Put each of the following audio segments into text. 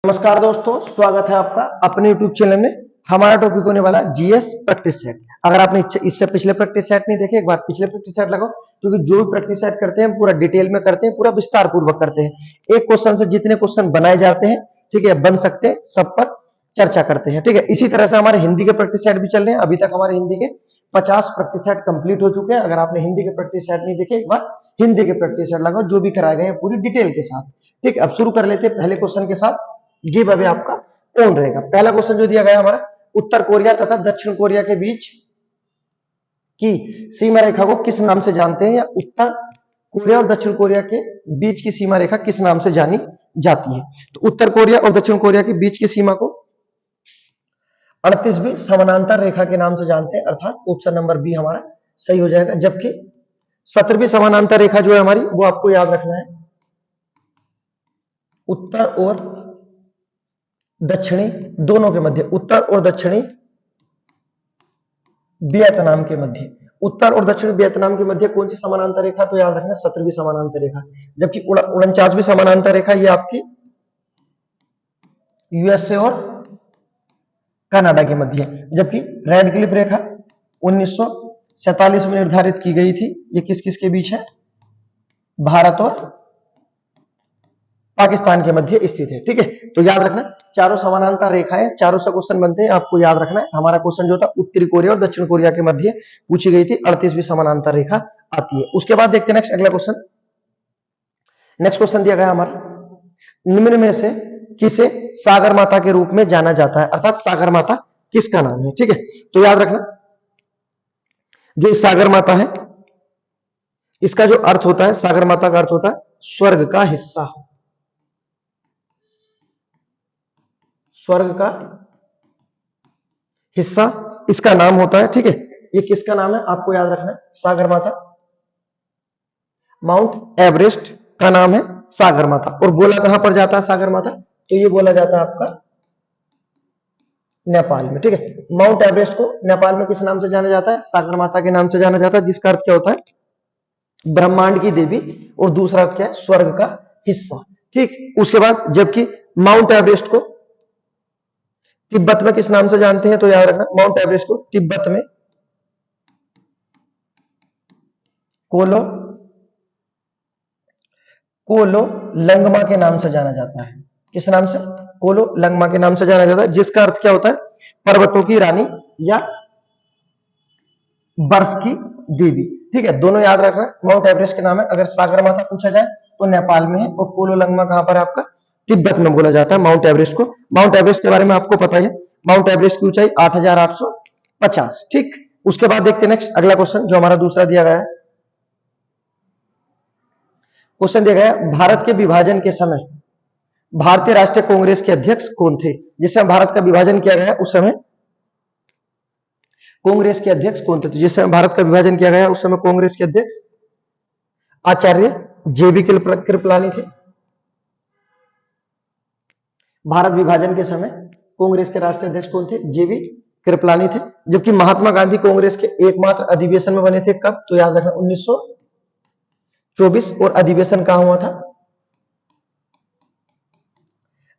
नमस्कार दोस्तों, स्वागत है आपका अपने YouTube चैनल में। हमारा टॉपिक होने वाला जीएस प्रैक्टिस सेट। अगर आपने इससे पिछले प्रैक्टिस सेट नहीं देखे, एक बार पिछले प्रैक्टिस सेट लगाओ, क्योंकि जो भी प्रैक्टिस सेट करते हैं पूरा डिटेल में करते हैं, पूरा विस्तार पूर्वक करते हैं। एक क्वेश्चन से जितने क्वेश्चन बनाए जाते हैं, ठीक है, बन सकते हैं, सब पर चर्चा करते हैं, ठीक है। इसी तरह से हमारे हिंदी के प्रैक्टिस सेट भी चल रहे हैं। अभी तक हमारे हिंदी के 50 प्रैक्टिस सेट कंप्लीट हो चुके हैं। अगर आपने हिंदी के प्रैक्टिस सेट नहीं देखे, एक बार हिंदी के प्रैक्टिस सेट लगाओ, जो भी कराए गए हैं पूरी डिटेल के साथ, ठीक है। अब शुरू कर लेते हैं पहले क्वेश्चन के साथ। गिव अवे आपका कौन रहेगा। पहला क्वेश्चन जो दिया गया हमारा, उत्तर कोरिया तथा दक्षिण कोरिया के बीच की सीमा रेखा को किस नाम से जानते हैं, या उत्तर कोरिया और दक्षिण कोरिया के बीच की सीमा रेखा किस नाम से जानी जाती है। तो उत्तर कोरिया और दक्षिण कोरिया के बीच की सीमा को 38वीं समानांतर रेखा के नाम से जानते हैं, अर्थात ऑप्शन नंबर बी हमारा सही हो जाएगा। जबकि 17वीं समानांतर रेखा जो है हमारी, वो आपको याद रखना है, उत्तर और दक्षिणी दोनों के मध्य, उत्तर और दक्षिणी वियतनाम के मध्य, उत्तर और दक्षिणी वियतनाम के मध्य कौन सी समानांतर रेखा, तो याद रखना 17वीं समानांतर रेखा। जबकि 49वीं समानांतर रेखा ये आपकी यूएसए और कनाडा के मध्य है। जबकि रेड क्लिफ रेखा 1947 में निर्धारित की गई थी, ये किस किस के बीच है, भारत और पाकिस्तान के मध्य स्थित है, ठीक है। तो याद रखना चारों समानांतर रेखाएं, चारों से क्वेश्चन बनते हैं, आपको याद रखना है। हमारा क्वेश्चन जो था उत्तरी कोरिया और दक्षिण कोरिया के मध्य पूछी गई थी, 38वीं समानांतर रेखा आती है। उसके बाद देखते हैं नेक्स्ट अगला क्वेश्चन। नेक्स्ट क्वेश्चन दिया गया हमारा, निम्न में से किसे सागर माता के रूप में जाना जाता है, अर्थात सागर माता किसका नाम है, ठीक है। तो याद रखना जो सागर माता है, इसका जो अर्थ होता है, सागर माता का अर्थ होता है स्वर्ग का हिस्सा, स्वर्ग का हिस्सा इसका नाम होता है, ठीक है। ये किसका नाम है आपको याद रखना है, सागर माता। माउंट एवरेस्ट का नाम है सागर माता। और बोला कहां पर जाता है सागर माता, तो ये बोला जाता है आपका नेपाल में, ठीक है। माउंट एवरेस्ट को नेपाल में किस नाम से जाना जाता है, सागर माता के नाम से जाना जाता है, जिसका अर्थ क्या होता है ब्रह्मांड की देवी, और दूसरा अर्थ क्या है, स्वर्ग का हिस्सा, ठीक। उसके बाद जबकि माउंट एवरेस्ट को तिब्बत में किस नाम से जानते हैं, तो याद रखना माउंट एवरेस्ट को तिब्बत में कोलो कोलो लंगमा के नाम से जाना जाता है। किस नाम से, कोलो लंगमा के नाम से जाना जाता है, जिसका अर्थ क्या होता है पर्वतों की रानी या बर्फ की देवी, ठीक है। दोनों याद रखना। माउंट एवरेस्ट के नाम है, अगर सागर माता पूछा जाए तो नेपाल में है, और कोलो लंगमा कहां पर आपका तिब्बत में बोला जाता है माउंट एवरेस्ट को। माउंट एवरेस्ट के बारे में आपको पता है, माउंट एवरेस्ट की ऊंचाई 8850, ठीक। उसके बाद देखते हैं नेक्स्ट अगला क्वेश्चन जो हमारा दूसरा दिया गया है। क्वेश्चन दिया गया है, भारत के विभाजन के समय भारतीय राष्ट्रीय कांग्रेस के अध्यक्ष कौन थे। जिस समय भारत का विभाजन किया गया उस समय कांग्रेस के अध्यक्ष कौन थे। तो जिस समय भारत का विभाजन किया गया उस समय कांग्रेस के अध्यक्ष आचार्य जेबी कृपलानी थे। भारत विभाजन के समय कांग्रेस के राष्ट्रीय अध्यक्ष कौन थे, जेबी कृपलानी थे। जबकि महात्मा गांधी कांग्रेस के एकमात्र अधिवेशन में बने थे, कब, तो याद रखना 1924, और अधिवेशन कहां हुआ था,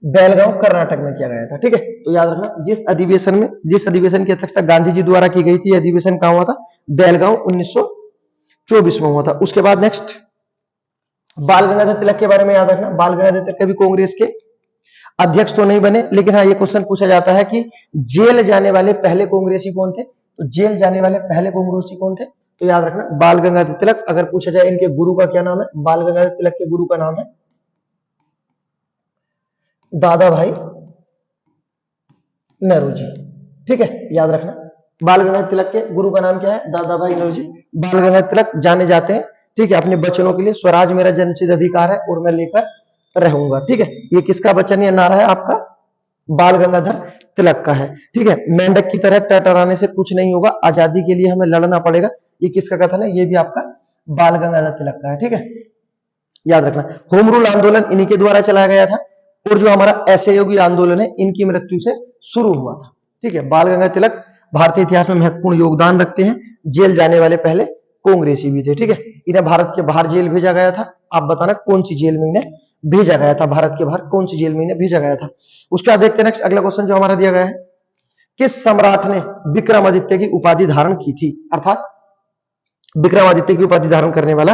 बेलगांव कर्नाटक में किया गया था, ठीक है। तो याद रखना जिस अधिवेशन की अध्यक्षता गांधी जी द्वारा की गई थी, अधिवेशन कहां हुआ था, बेलगांव 1924 में हुआ था। उसके बाद नेक्स्ट बाल गंगाधर तिलक के बारे में याद रखना। बाल गंगाधर तिलक कभी कांग्रेस के अध्यक्ष तो नहीं बने, लेकिन हाँ ये क्वेश्चन पूछा जाता है कि जेल जाने वाले पहले कांग्रेसी कौन थे। तो जेल जाने वाले पहले कांग्रेसी कौन थे, तो याद रखना बाल गंगाधर तिलक। अगर पूछा जाए इनके गुरु का क्या नाम है, बाल गंगाधर तिलक के गुरु का नाम है दादा भाई नौरोजी, ठीक है। याद रखना बाल गंगाधर तिलक के गुरु का नाम क्या है, दादा भाई नौरोजी। बाल गंगाधर तिलक जाने जाते हैं, ठीक है, अपने बच्चों के लिए, स्वराज मेरा जन्मसिद्ध अधिकार है और मैं लेकर रहूंगा, ठीक है। ये किसका वचन, ये नारा है आपका बाल गंगाधर तिलक का है, ठीक है। मेंढक की तरह टटराने से कुछ नहीं होगा, आजादी के लिए हमें लड़ना पड़ेगा, ये किसका कथन है, ये भी आपका बाल गंगाधर तिलक का है, ठीक है। याद रखना होम रूल आंदोलन इन्हीं के द्वारा चलाया गया था, और जो हमारा असहयोगी आंदोलन है इनकी मृत्यु से शुरू हुआ था, ठीक है। बाल गंगाधर तिलक भारतीय इतिहास में महत्वपूर्ण योगदान रखते हैं, जेल जाने वाले पहले कांग्रेसी भी थे, ठीक है। इन्हें भारत के बाहर जेल भेजा गया था, आप बताना कौन सी जेल में इन्हें भेजा गया था भारत के बाहर, कौन सी जेल में इन्हें भेजा गया था। उसके बाद देखते हैं नेक्स्ट अगला क्वेश्चन जो हमारा दिया गया है, किस सम्राट ने विक्रमादित्य की उपाधि धारण की थी, अर्थात विक्रमादित्य की उपाधि धारण करने वाला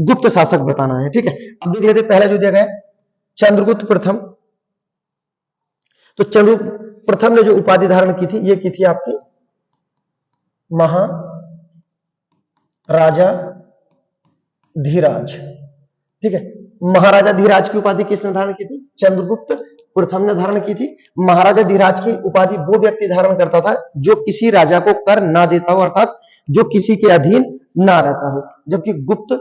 गुप्त शासक बताना है। ठीक है, अब देख लेते हैं पहला जो दिया गया है चंद्रगुप्त प्रथम। तो चंद्रगुप्त प्रथम ने जो उपाधि धारण की थी, ये की थी आपकी महाराजा धीराज। ठीक है, महाराजा धीराज की उपाधि किसने धारण की थी, चंद्रगुप्त प्रथम ने धारण की थी। महाराजा धीराज की उपाधि वो व्यक्ति धारण करता था जो किसी राजा को कर ना देता हो, अर्थात जो किसी के अधीन ना रहता हो। जबकि गुप्त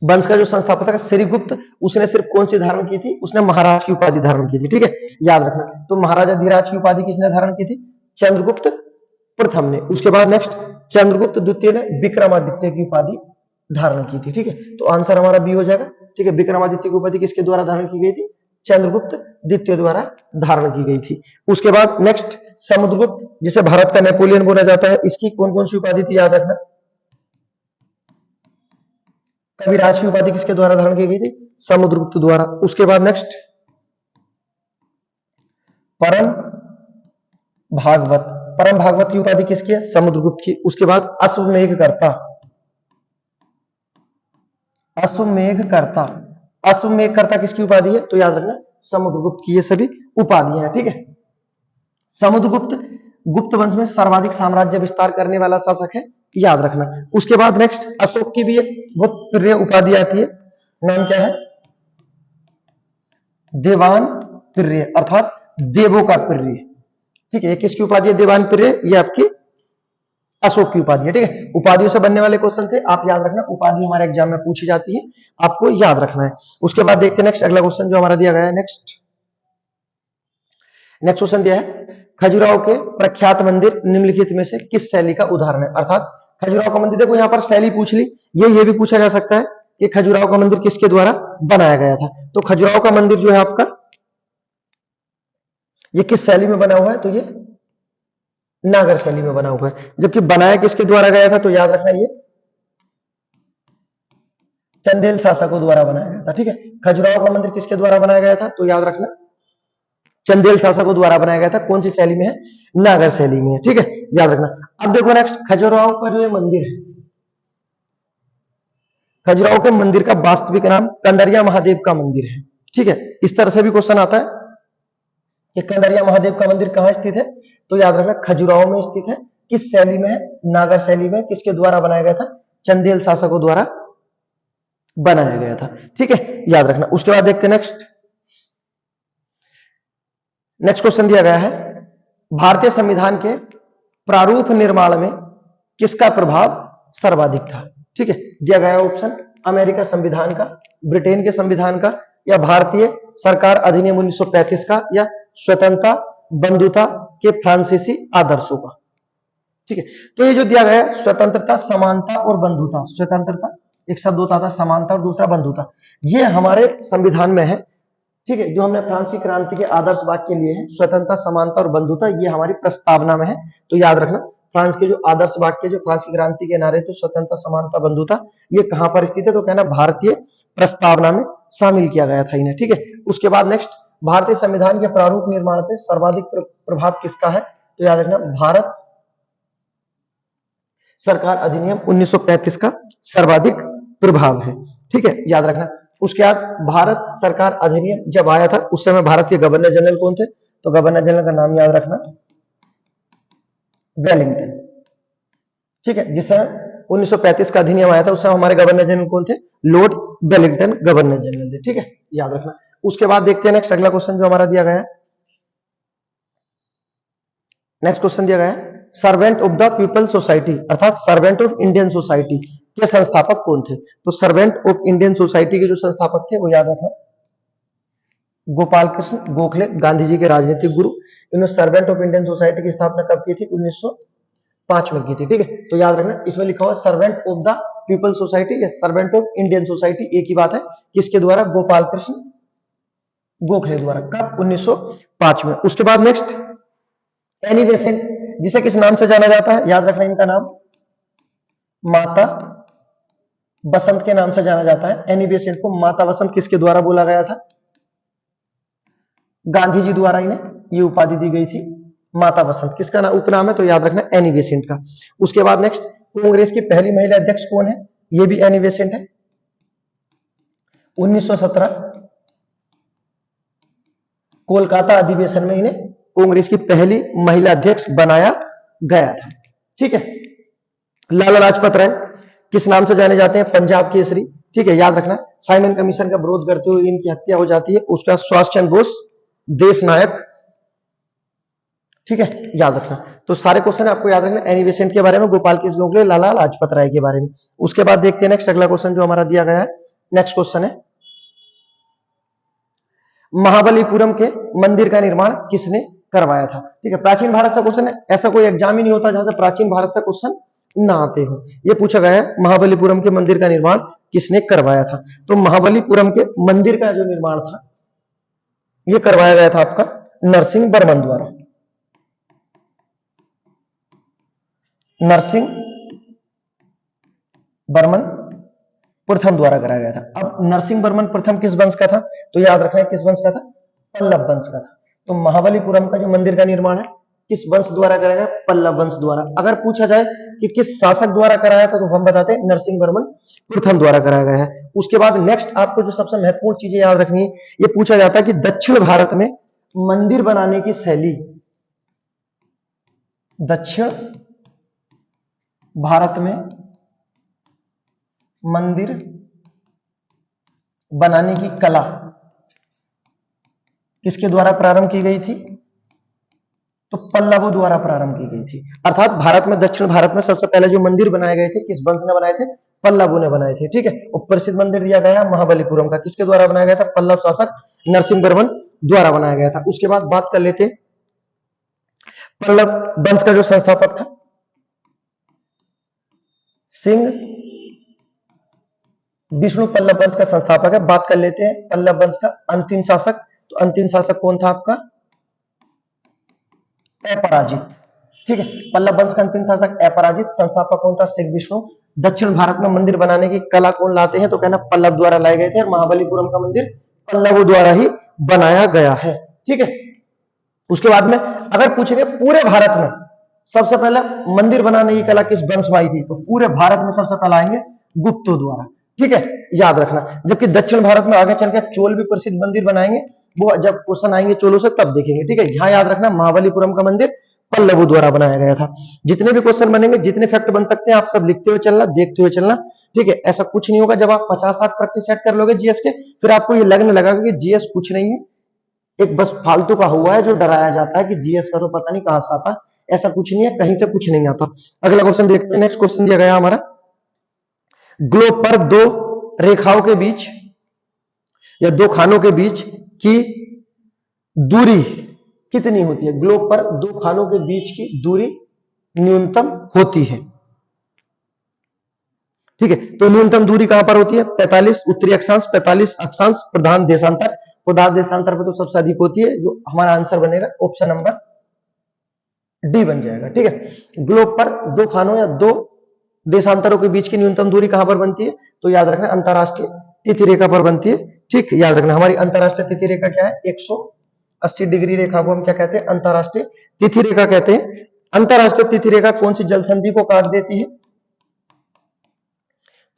वंश का जो संस्थापक था श्रीगुप्त, उसने सिर्फ कौन सी धारण की थी, उसने महाराज की उपाधि धारण की थी। ठीक है, याद रखना। तो महाराजा धीराज की उपाधि किसने धारण की थी, चंद्रगुप्त प्रथम ने। उसके बाद नेक्स्ट चंद्रगुप्त द्वितीय ने विक्रमादित्य की उपाधि धारण की थी। ठीक है, तो आंसर हमारा बी हो जाएगा। ठीक है, विक्रमादित्य की उपाधि किसके द्वारा धारण की गई थी, चंद्रगुप्त द्वितीय द्वारा धारण की गई थी। उसके बाद नेक्स्ट समुद्रगुप्त, जिसे भारत का नेपोलियन बोला जाता है, इसकी कौन कौन सी उपाधि थी, याद रखना। कविराज की उपाधि किसके द्वारा धारण की गई थी, समुद्रगुप्त द्वारा। उसके बाद नेक्स्ट परम भागवत, परम भागवत की उपाधि किसकी है, समुद्रगुप्त की। उसके बाद अश्वमेधकर्ता, अश्वमेधकर्ता, अश्वमेधकर्ता किसकी उपाधि है, तो याद रखना समुद्रगुप्त की। ये सभी उपाधियां हैं। ठीक है, समुद्रगुप्त गुप्त वंश में सर्वाधिक साम्राज्य विस्तार करने वाला शासक है, याद रखना। उसके बाद नेक्स्ट अशोक की भी एक बहुत प्रिय उपाधि आती है, नाम क्या है, देवान प्रिय, अर्थात देवों का प्रिय। ठीक है, किसकी उपाधि है, देवान प्रिय, ये आपकी अशोक की उपाधि है। ठीक है, उपाधियों से बनने वाले क्वेश्चन थे, आप याद रखना, उपाधि हमारे एग्जाम में पूछी जाती है, आपको याद रखना है। उसके बाद देखते हैं नेक्स्ट अगला क्वेश्चन जो हमारा दिया गया है। नेक्स्ट क्वेश्चन दिया है, खजुराहो के प्रख्यात मंदिर निम्नलिखित में से किस शैली का उदाहरण है, अर्थात खजुराहो का मंदिर, देखो यहां पर शैली पूछ ली, ये भी पूछा जा सकता है कि खजुराहो का मंदिर किसके द्वारा बनाया गया था। तो खजुराहो का मंदिर जो है आपका, ये किस शैली में बना हुआ है, तो ये नागर शैली में बना हुआ है। जबकि बनाया किसके द्वारा गया था, तो याद रखना ये चंदेल शासकों द्वारा बनाया गया था। ठीक है, खजुराहो का मंदिर किसके द्वारा बनाया गया था, तो याद रखना चंदेल शासकों द्वारा बनाया गया था। कौन सी शैली में है, नागर शैली में है। ठीक है, याद रखना। अब देखो नेक्स्ट खजुराहो का जो ये मंदिर है, खजुराहो के मंदिर का वास्तविक नाम कंदरिया महादेव का मंदिर है। ठीक है, इस तरह से भी क्वेश्चन आता है कि कंदरिया महादेव का मंदिर कहां स्थित है, तो याद रखना खजुराहो में स्थित है। किस शैली में है, नागर शैली में। किसके द्वारा बनाया गया था, चंदेल शासकों द्वारा बनाया गया था। ठीक है, याद रखना। उसके बाद देखते हैं नेक्स्ट क्वेश्चन दिया गया है, भारतीय संविधान के प्रारूप निर्माण में किसका प्रभाव सर्वाधिक था। ठीक है, दिया गया ऑप्शन अमेरिका संविधान का, ब्रिटेन के संविधान का, या भारतीय सरकार अधिनियम 1935 का, या स्वतंत्रता बंधुता के फ्रांसीसी आदर्शों का। ठीक है, तो ये जो दिया गया है स्वतंत्रता, समानता और बंधुता, स्वतंत्रता एक शब्द होता था, समानता और दूसरा बंधुता, ये हमारे संविधान में है। ठीक है, जो हमने फ्रांस की क्रांति के आदर्श वाक्य लिए हैं, स्वतंत्रता, समानता और बंधुता, ये हमारी प्रस्तावना में है। तो याद रखना फ्रांस के जो आदर्श वाक्य, जो फ्रांस की क्रांति के नारे थे, स्वतंत्रता, समानता, बंधुता, ये कहां पर स्थित है, तो कहना भारतीय प्रस्तावना में शामिल किया गया था इन्हें। ठीक है, उसके बाद नेक्स्ट भारतीय संविधान के प्रारूप निर्माण पे सर्वाधिक प्रभाव किसका है, तो याद रखना भारत सरकार अधिनियम 1935 का सर्वाधिक प्रभाव है। ठीक है, याद रखना। उसके बाद भारत सरकार अधिनियम जब आया था, उस समय भारत के गवर्नर जनरल कौन थे, तो गवर्नर जनरल का नाम याद रखना वेलिंगटन। ठीक है, जिस समय 1935 का अधिनियम आया था, उस समय हमारे गवर्नर जनरल कौन थे, लॉर्ड वेलिंगटन गवर्नर जनरल थे। ठीक है, याद रखना। उसके बाद देखते हैं नेक्स्ट अगला क्वेश्चन जो हमारा दिया गया है। नेक्स्ट क्वेश्चन दिया गया है, servant of the people society, अर्थात सर्वेंट ऑफ इंडियन सोसाइटी के संस्थापक कौन थे। तो सर्वेंट ऑफ इंडियन सोसाइटी के जो संस्थापक थे, वो याद रखना गोपाल कृष्ण गोखले, गांधी जी के राजनीतिक गुरु। इन्होंने सर्वेंट ऑफ इंडियन सोसाइटी की स्थापना कब की थी, 1905 में की थी। ठीक है, तो याद रखना इसमें लिखा हुआ servant of the people society या सर्वेंट ऑफ इंडियन सोसाइटी, एक ही बात है। किसके द्वारा, गोपाल कृष्ण गोखले द्वारा। कब, 1905 में। उसके बाद नेक्स्ट एनी बेसेंट, जिसे किस नाम से जाना जाता है, याद रखना इनका नाम माता बसंत के नाम से जाना जाता है। एनी बेसेंट को माता बसंत किसके द्वारा बोला गया था? गांधी जी द्वारा इन्हें ये उपाधि दी गई थी माता बसंत। किसका नाम उपनाम है? तो याद रखना एनी बेसेंट का। उसके बाद नेक्स्ट, कांग्रेस की पहली महिला अध्यक्ष कौन है? ये भी एनी बेसेंट है। 1917 कोलकाता अधिवेशन में इन्हें कांग्रेस की पहली महिला अध्यक्ष बनाया गया था। ठीक है। लाला लाजपत राय किस नाम से जाने जाते हैं? पंजाब केसरी। ठीक है, याद रखना। साइमन कमीशन का विरोध करते हुए इनकी हत्या हो जाती है। उसका सुभाष चंद्र बोस देश नायक। ठीक है, याद रखना। तो सारे क्वेश्चन आपको याद रखना, एनी बेसेंट के बारे में, गोपाल कृष्ण गोखले, लाला लाजपत राय के बारे में। उसके बाद देखते हैं नेक्स्ट अगला क्वेश्चन जो हमारा दिया गया है। नेक्स्ट क्वेश्चन है, महाबलीपुरम के मंदिर का निर्माण किसने करवाया था? ठीक है, प्राचीन भारत से क्वेश्चन है। ऐसा कोई एग्जाम ही नहीं होता जहां से प्राचीन भारत से क्वेश्चन ना आते हो। ये पूछा गया है महाबलीपुरम के मंदिर का निर्माण किसने करवाया था? तो महाबलीपुरम के मंदिर का जो निर्माण था ये करवाया गया था आपका नरसिंह वर्मन द्वारा। नरसिंह वर्मन प्रथम द्वारा कराया गया था। अब नरसिंह वर्मन प्रथम किस वंश का था? तो याद रखना किस वंश का था? पल्लव वंश का था। तो महाबलीपुरम का जो मंदिर का निर्माण है किस वंश द्वारा कराया गया? पल्लव वंश द्वारा। अगर पूछा जाए कि किस शासक द्वारा कराया था तो हम बताते हैं नरसिंह वर्मन प्रथम द्वारा कराया गया है। उसके बाद नेक्स्ट आपको जो सबसे महत्वपूर्ण चीजें याद रखनी है, ये पूछा जाता है कि दक्षिण भारत में मंदिर बनाने की शैली, दक्षिण भारत में मंदिर बनाने की कला किसके द्वारा प्रारंभ की गई थी? तो पल्लवों द्वारा प्रारंभ की गई थी। अर्थात भारत में, दक्षिण भारत में सबसे पहले जो मंदिर बनाए गए थे किस वंश ने बनाए थे? पल्लवों ने बनाए थे। ठीक है, और प्रसिद्ध मंदिर दिया गया महाबलीपुरम का, किसके द्वारा बनाया गया था? पल्लव शासक नरसिंह वर्मन द्वारा बनाया गया था। उसके बाद बात कर लेते हैं पल्लव वंश का जो संस्थापक था, सिंह विष्णु पल्लव वंश का संस्थापक है। बात कर लेते हैं पल्लव वंश का अंतिम शासक। तो अंतिम शासक कौन था आपका? अपराजित। ठीक है, पल्लव वंश का अंतिम शासक अपराजित। संस्थापक कौन था? सिंह विष्णु। दक्षिण भारत में मंदिर बनाने की कला कौन लाते हैं? तो कहना पल्लव द्वारा लाए गए थे, और महाबलीपुरम का मंदिर पल्लवों द्वारा ही बनाया गया है। ठीक है, उसके बाद में अगर पूछेंगे पूरे भारत में सबसे पहले मंदिर बनाने की कला किस वंश में आई थी, तो पूरे भारत में सबसे पहले आएंगे गुप्तों द्वारा। ठीक है, याद रखना। जबकि दक्षिण भारत में आगे चल के चोल भी प्रसिद्ध मंदिर बनाएंगे, वो जब क्वेश्चन आएंगे चोलों से तब देखेंगे। ठीक है, यहां याद रखना महाबलीपुरम का मंदिर पल्लवों द्वारा बनाया गया था। जितने भी क्वेश्चन बनेंगे, जितने फैक्ट बन सकते हैं, आप सब लिखते हुए चलना, देखते हुए चलना। ठीक है, ऐसा कुछ नहीं होगा जब आप 50-60 प्रैक्टिस सेट कर लोगे जीएस के, फिर आपको ये लगने लगा कि जीएस कुछ नहीं है, एक बस फालतू का हुआ है जो डराया जाता है कि जीएस का तो पता नहीं कहां से आता। ऐसा कुछ नहीं है, कहीं से कुछ नहीं आता। अगला क्वेश्चन देखते हैं। नेक्स्ट क्वेश्चन दिया गया हमारा, ग्लोब पर दो रेखाओं के बीच या दो खानों के बीच की दूरी कितनी होती है? ग्लोब पर दो खानों के बीच की दूरी न्यूनतम होती है। ठीक है, तो न्यूनतम दूरी कहां पर होती है? 45 उत्तरी अक्षांश, 45 अक्षांश, प्रधान देशांतर। प्रधान देशांतर पर तो सबसे अधिक होती है, जो हमारा आंसर बनेगा ऑप्शन नंबर डी बन जाएगा। ठीक है, ग्लोब पर दो खानों या दो देशांतरों के बीच की न्यूनतम दूरी कहां पर बनती है? तो याद रखना अंतरराष्ट्रीय तिथि रेखा पर बनती है। ठीक, याद रखना हमारी अंतरराष्ट्रीय तिथि रेखा क्या है? 180 डिग्री रेखा को हम क्या कहते हैं? अंतरराष्ट्रीय तिथि रेखा कहते हैं। अंतरराष्ट्रीय तिथि रेखा कौन सी जल संधि को काट देती है?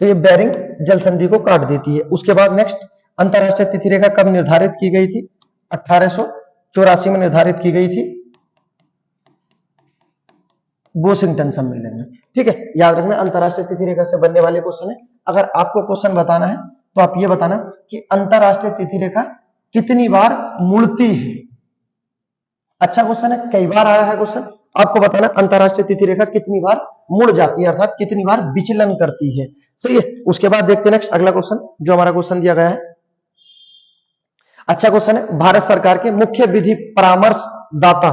तो ये बेरिंग जल संधि को काट देती है। उसके बाद नेक्स्ट, अंतरराष्ट्रीय तिथि रेखा कब निर्धारित की गई थी? 1884 में निर्धारित की गई थी, वॉशिंगटन सम्मेलन में। ठीक है, याद रखना अंतरराष्ट्रीय तिथि रेखा से बनने वाले क्वेश्चन है। अगर आपको क्वेश्चन बताना है तो आप ये बताना कि अंतरराष्ट्रीय तिथि रेखा कितनी बार मुड़ती है। अच्छा क्वेश्चन है, कई बार आया है क्वेश्चन। आपको बताना अंतरराष्ट्रीय तिथि रेखा कितनी बार मुड़ जाती है, अर्थात कितनी बार विचलन करती है। सही है, उसके बाद देखते हैं नेक्स्ट अगला क्वेश्चन जो हमारा क्वेश्चन दिया गया है। अच्छा क्वेश्चन है, भारत सरकार के मुख्य विधि परामर्शदाता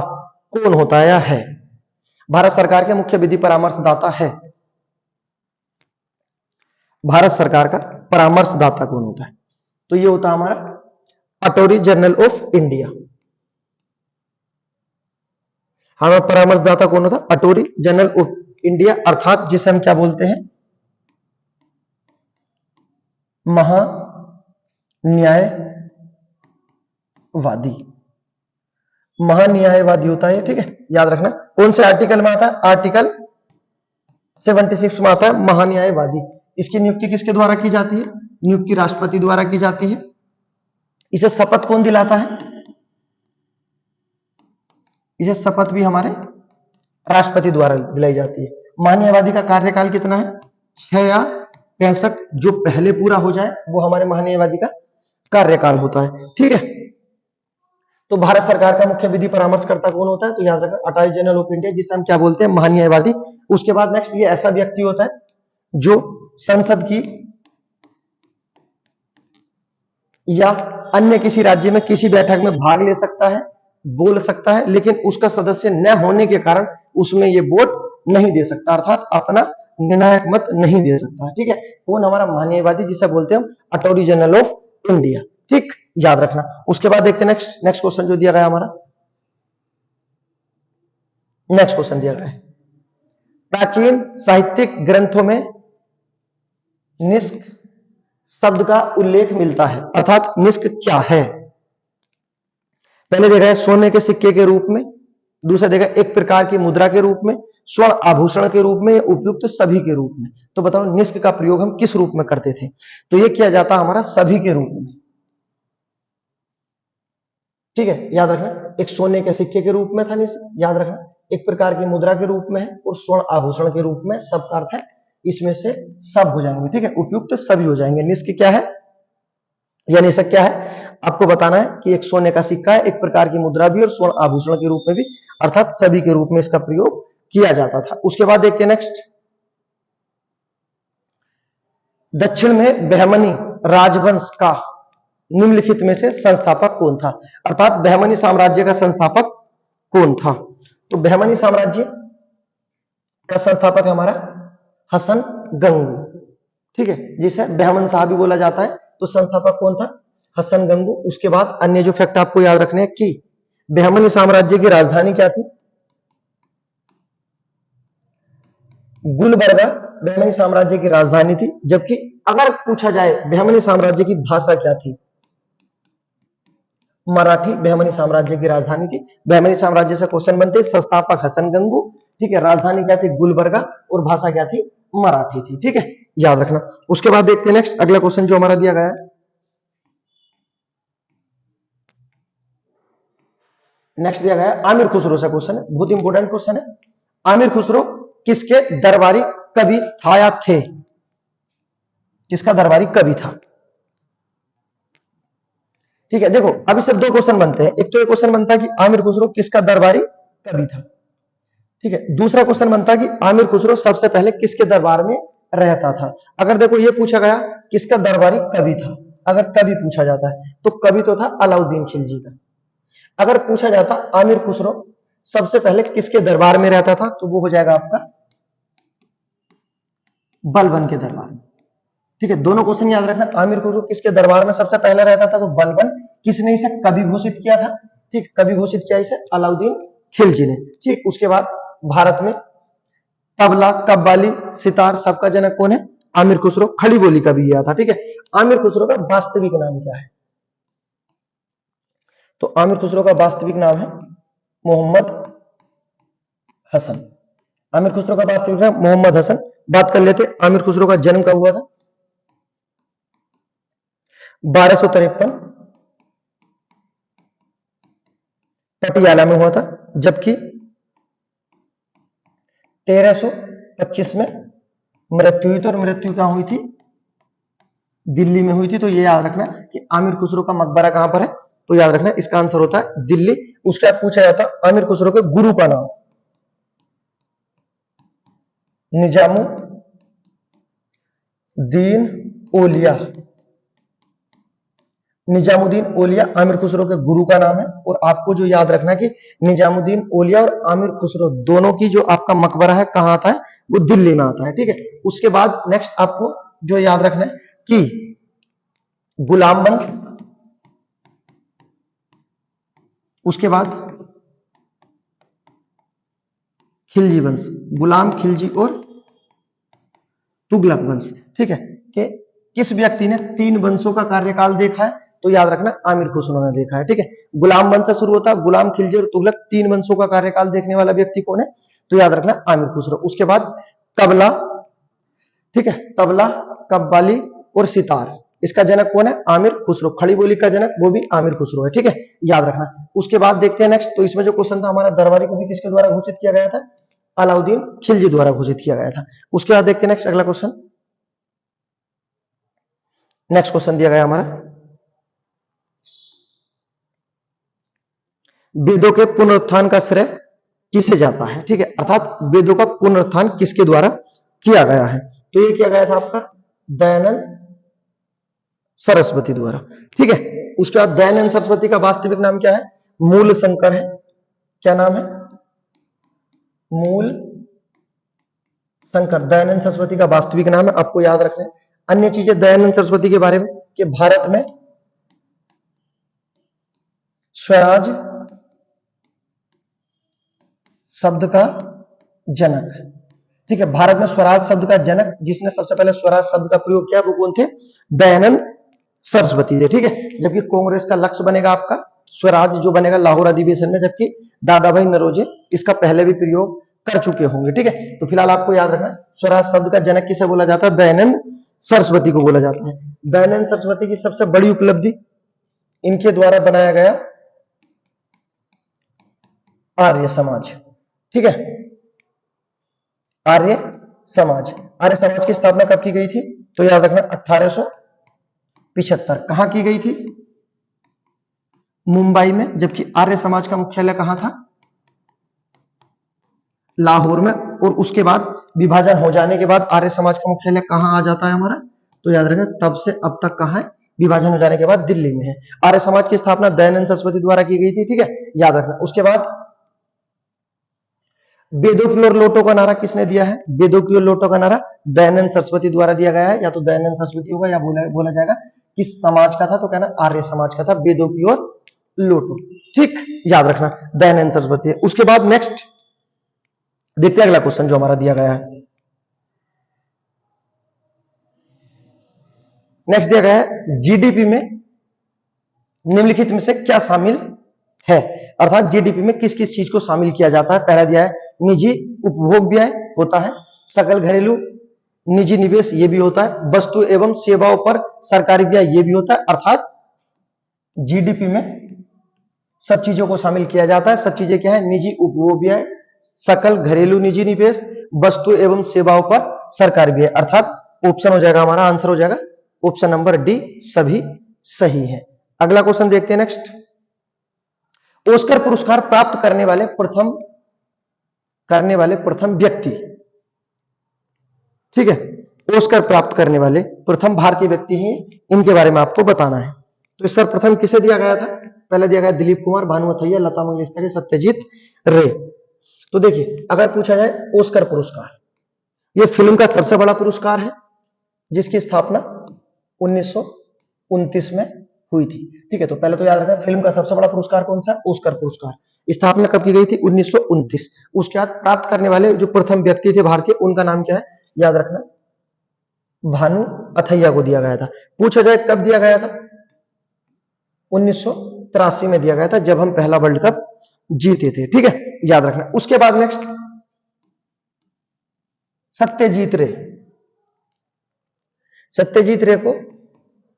कौन होता है या है? भारत सरकार के मुख्य विधि परामर्शदाता है, भारत सरकार का परामर्शदाता कौन होता है? तो ये होता है हमारा अटॉर्नी जनरल ऑफ इंडिया। हमारा परामर्शदाता कौन होता है? अटॉर्नी जनरल ऑफ इंडिया, अर्थात जिसे हम क्या बोलते हैं? महान्यायवादी, महान्यायवादी होता है, ठीक है, याद रखना। कौन से आर्टिकल में आता है? आर्टिकल 76 में आता है महान्यायवादी। इसकी नियुक्ति किसके द्वारा की जाती है? नियुक्ति राष्ट्रपति द्वारा की जाती है। इसे शपथ कौन दिलाता है? इसे शपथ भी हमारे राष्ट्रपति द्वारा दिलाई जाती है। महान्यायवादी का कार्यकाल कितना है? 6 या 65, जो पहले पूरा हो जाए वो हमारे महान्यायवादी का कार्यकाल होता है, ठीक है। तो भारत सरकार का मुख्य विधि परामर्शकर्ता कौन होता है? तो याद रखना अटॉर्नी जनरल ऑफ इंडिया, जिसे हम क्या बोलते हैं? महान्यायवादी। उसके बाद नेक्स्ट, ये ऐसा व्यक्ति होता है जो संसद की या अन्य किसी राज्य में किसी बैठक में भाग ले सकता है, बोल सकता है, लेकिन उसका सदस्य न होने के कारण उसमें ये वोट नहीं दे सकता, अर्थात अपना निर्णायक मत नहीं दे सकता, ठीक है। कौन? हमारा महान्यायवादी, जिसे बोलते हैं हम अटॉर्नी जनरल ऑफ इंडिया, ठीक, याद रखना। उसके बाद देखते हैं नेक्स्ट क्वेश्चन जो दिया गया हमारा। नेक्स्ट क्वेश्चन दिया गया है, प्राचीन साहित्यिक ग्रंथों में निष्क शब्द का उल्लेख मिलता है, अर्थात निष्क क्या है? पहले देखा है सोने के सिक्के के रूप में, दूसरा देखा एक प्रकार की मुद्रा के रूप में, स्वर्ण आभूषण के रूप में, या उपयुक्त सभी के रूप में। तो बताओ निष्क का प्रयोग हम किस रूप में करते थे? तो यह किया जाता हमारा सभी के रूप में, ठीक है, याद रखना। एक सोने के सिक्के के रूप में था निष्क, याद रखना। एक प्रकार की मुद्रा के रूप में है, और स्वर्ण आभूषण के रूप में। सब का अर्थ है इसमें से सब हो जाएंगे, ठीक है, उपयुक्त सभी हो जाएंगे। निष्क क्या है या निष्क क्या है? आपको बताना है कि एक सोने का सिक्का है, एक प्रकार की मुद्रा भी, और स्वर्ण आभूषण के रूप में भी, अर्थात सभी के रूप में इसका प्रयोग किया जाता था। उसके बाद देखते हैं नेक्स्ट, दक्षिण में बहमनी राजवंश का निम्नलिखित में से संस्थापक कौन था? अर्थात बहमनी साम्राज्य का संस्थापक कौन था? तो बहमनी साम्राज्य का संस्थापक हमारा हसन गंगू, ठीक है, जिसे बहमन शाह भी बोला जाता है। तो संस्थापक कौन था? हसन गंगू। उसके बाद अन्य जो फैक्ट आपको याद रखने हैं कि बहमनी साम्राज्य की राजधानी क्या थी? गुलबर्गा बहमनी साम्राज्य की राजधानी थी। जबकि अगर पूछा जाए बहमनी साम्राज्य की भाषा क्या थी? मराठी बहमनी साम्राज्य की राजधानी थी। बहमनी साम्राज्य से क्वेश्चन बनते, संस्थापक हसन गंगू, ठीक है, राजधानी क्या थी? गुलबर्गा, और भाषा क्या थी? मराठी थी, ठीक है, याद रखना। उसके बाद देखते हैं नेक्स्ट अगला क्वेश्चन जो हमारा दिया गया है। नेक्स्ट दिया गया है आमिर खुसरो से क्वेश्चन है, बहुत इंपॉर्टेंट क्वेश्चन है। आमिर खुसरो किसके दरबारी कवि था या थे? किसका दरबारी कवि था? ठीक है, देखो अभी सिर्फ 2 क्वेश्चन बनते हैं। एक तो ये क्वेश्चन बनता है कि आमिर खुसरो किसका दरबारी कवि था, ठीक है। दूसरा क्वेश्चन बनता है कि आमिर खुसरो सबसे पहले किसके दरबार में रहता था। अगर देखो ये पूछा गया किसका दरबारी कवि था, अगर कवि पूछा जाता है तो कवि तो था अलाउद्दीन खिलजी का। अगर पूछा जाता आमिर खुसरो सबसे पहले किसके दरबार में रहता था, तो वो हो जाएगा आपका बलबन के दरबार में, ठीक है। दोनों क्वेश्चन याद रखना। आमिर खुसरो किसके दरबार में सबसे पहले रहता था? तो बलबन। किसने इसे कवि घोषित किया था? ठीक, कवि घोषित किया इसे अलाउद्दीन खिलजी ने, ठीक। उसके बाद भारत में तबला, कव्वाली, सितार सबका जनक कौन है? आमिर खुसरो। खड़ी बोली कवि किया था, ठीक है। आमिर खुसरो का वास्तविक नाम क्या है? तो आमिर खुसरो का वास्तविक नाम है मोहम्मद हसन। आमिर खुसरो का वास्तविक नाम मोहम्मद हसन। बात कर लेते आमिर खुसरो का जन्म कब हुआ था? 1253 पटियाला में हुआ था। जबकि 1325 में मृत्यु हुई थी, और मृत्यु कहां हुई थी? दिल्ली में हुई थी। तो ये याद रखना कि आमिर खुसरो का मकबरा कहां पर है, तो याद रखना इसका आंसर होता है दिल्ली। उसके बाद पूछा जाता आमिर खुसरो के गुरु का नाम, निजामुद्दीन ओलिया। निजामुद्दीन ओलिया आमिर खुसरो के गुरु का नाम है। और आपको जो याद रखना कि निजामुद्दीन ओलिया और आमिर खुसरो दोनों की जो आपका मकबरा है कहां आता है? वो दिल्ली में आता है, ठीक है। उसके बाद नेक्स्ट आपको जो याद रखना है कि गुलाम वंश, उसके बाद खिलजी वंश, गुलाम, खिलजी और तुगलक वंश, ठीक है, कि किस व्यक्ति ने 3 वंशों का कार्यकाल देखा है? तो याद रखना आमिर खुसरो ने देखा है। ठीक है, गुलाम वंश से शुरू होता है, गुलाम, खिलजी और तुगलक, 3 वंशों का कार्यकाल देखने वाला व्यक्ति कौन है? तो याद रखना आमिर खुसरो। उसके बाद तबला, ठीक है, तबला, कव्वाली और सितार, इसका जनक कौन है? आमिर खुसरो। खड़ी बोली का जनक वो भी आमिर खुसरो है। ठीक है, याद रखना। उसके बाद देखते हैं नेक्स्ट, तो इसमें जो क्वेश्चन था हमारा, दरबारी को भी किसके द्वारा घोषित किया गया था? अलाउद्दीन खिलजी द्वारा घोषित किया गया था। उसके बाद देखते हैं नेक्स्ट अगला क्वेश्चन। नेक्स्ट क्वेश्चन दिया गया हमारा, वेदों के पुनरुत्थान का श्रेय किसे जाता है? ठीक है, अर्थात वेदों का पुनरुत्थान किसके द्वारा किया गया है? तो ये किया गया था आपका दयानंद सरस्वती द्वारा। ठीक है, उसके बाद दयानंद सरस्वती का वास्तविक नाम क्या है? मूल शंकर है। क्या नाम है? मूल शंकर दयानंद सरस्वती का वास्तविक नाम है, आपको याद रखना है। अन्य चीजें दयानंद सरस्वती के बारे में कि भारत में स्वराज शब्द का जनक, ठीक है, भारत में स्वराज शब्द का जनक जिसने सबसे पहले स्वराज शब्द का प्रयोग किया वो कौन थे? दयानंद सरस्वती थे। ठीक है, जबकि कांग्रेस का लक्ष्य बनेगा आपका स्वराज जो बनेगा लाहौर अधिवेशन में, जबकि दादा भाई नौरोजी इसका पहले भी प्रयोग कर चुके होंगे। ठीक है, तो फिलहाल आपको याद रखना स्वराज शब्द का जनक किसे बोला जाता है? दयानंद सरस्वती को बोला जाता है। दयानंद सरस्वती की सबसे बड़ी उपलब्धि इनके द्वारा बनाया गया आर्य समाज। ठीक है, आर्य समाज, आर्य समाज की स्थापना कब की गई थी? तो याद रखना 1875। कहां की गई थी? मुंबई में। जबकि आर्य समाज का मुख्यालय कहां था? लाहौर में। और उसके बाद विभाजन हो जाने के बाद आर्य समाज का मुख्यालय कहां आ जाता है हमारा? तो याद रखना तब से अब तक कहां है? विभाजन हो जाने के बाद दिल्ली में है। आर्य समाज की स्थापना दयानंद सरस्वती द्वारा की गई थी। ठीक है, याद रखना। उसके बाद वेदों की ओर लौटो का नारा किसने दिया है? वेदों की ओर लौटो का नारा दयानंद सरस्वती द्वारा दिया गया है। या तो दयानंद सरस्वती होगा या बोला जाएगा किस समाज का था? तो कहना आर्य समाज का था, वेदों की ओर लौटो। ठीक, याद रखना दयानंद सरस्वती। उसके बाद नेक्स्ट देखते हैं अगला क्वेश्चन जो हमारा दिया गया है। नेक्स्ट दिया गया है जीडीपी में निम्नलिखित में से क्या शामिल है? अर्थात जीडीपी में किस किस चीज को शामिल किया जाता है? पहला दिया है निजी उपभोग व्यय होता है, सकल घरेलू निजी निवेश ये भी होता है, वस्तु एवं सेवाओं पर सरकारी व्यय ये भी होता है। अर्थात जीडीपी में सब चीजों को शामिल किया जाता है। सब चीजें क्या है? निजी उपभोग व्यय, सकल घरेलू निजी निवेश, वस्तु एवं सेवाओं पर सरकारी व्यय। अर्थात ऑप्शन हो जाएगा हमारा, आंसर हो जाएगा ऑप्शन नंबर डी, सभी सही है। अगला क्वेश्चन देखते हैं नेक्स्ट। ऑस्कर पुरस्कार प्राप्त करने वाले प्रथम व्यक्ति, ठीक है, ऑस्कर प्राप्त करने वाले प्रथम भारतीय व्यक्ति ही इनके बारे में आपको बताना है। तो सर्वप्रथम किसे दिया गया था? पहले दिया गया दिलीप कुमार, भानु अथैया, लता मंगेशकर, सत्यजीत रे। तो देखिए अगर पूछा जाए ऑस्कर पुरस्कार, यह फिल्म का सबसे बड़ा पुरस्कार है जिसकी स्थापना 1929 में हुई थी। ठीक है, तो पहले तो याद रखना फिल्म का सबसे बड़ा पुरस्कार कौन सा? ऑस्कर पुरस्कार। स्थापना कब की गई थी? 1929। उसके बाद प्राप्त करने वाले जो प्रथम व्यक्ति थे भारतीय, उनका नाम क्या है? याद रखना भानु अथैया को दिया गया था। पूछा जाए कब दिया गया था? 1983 में दिया गया था, जब हम पहला वर्ल्ड कप जीते थे। ठीक है, याद रखना। उसके बाद नेक्स्ट सत्यजीत रे। सत्यजीत रे को